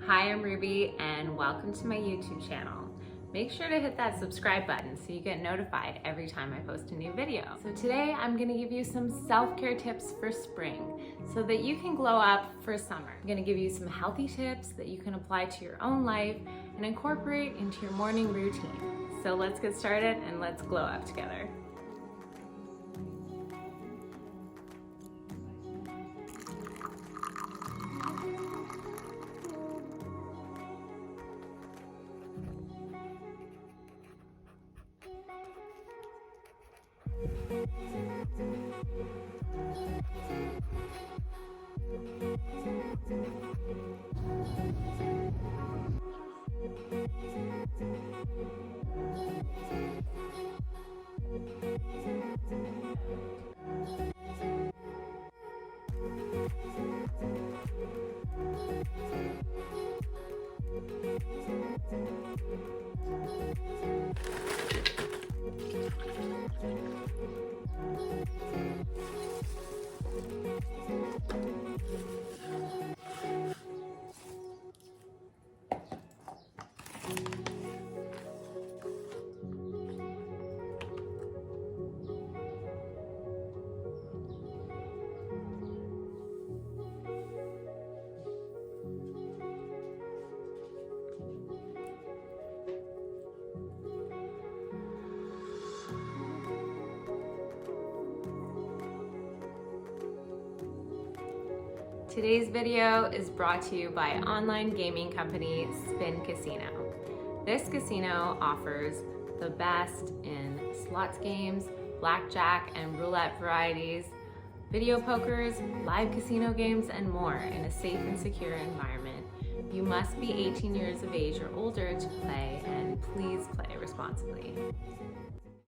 Hi, I'm Ruby and welcome to my YouTube channel. Make sure to hit that subscribe button so you get notified every time I post a new video. So today I'm gonna give you some self-care tips for spring so that you can glow up for summer. I'm gonna give you some healthy tips that you can apply to your own life and incorporate into your morning routine. So let's get started and let's glow up together. Today's video is brought to you by online gaming company Spin Casino. This casino offers the best in slots games, blackjack and roulette varieties, video pokers, live casino games, and more in a safe and secure environment. You must be 18 years of age or older to play, and please play responsibly.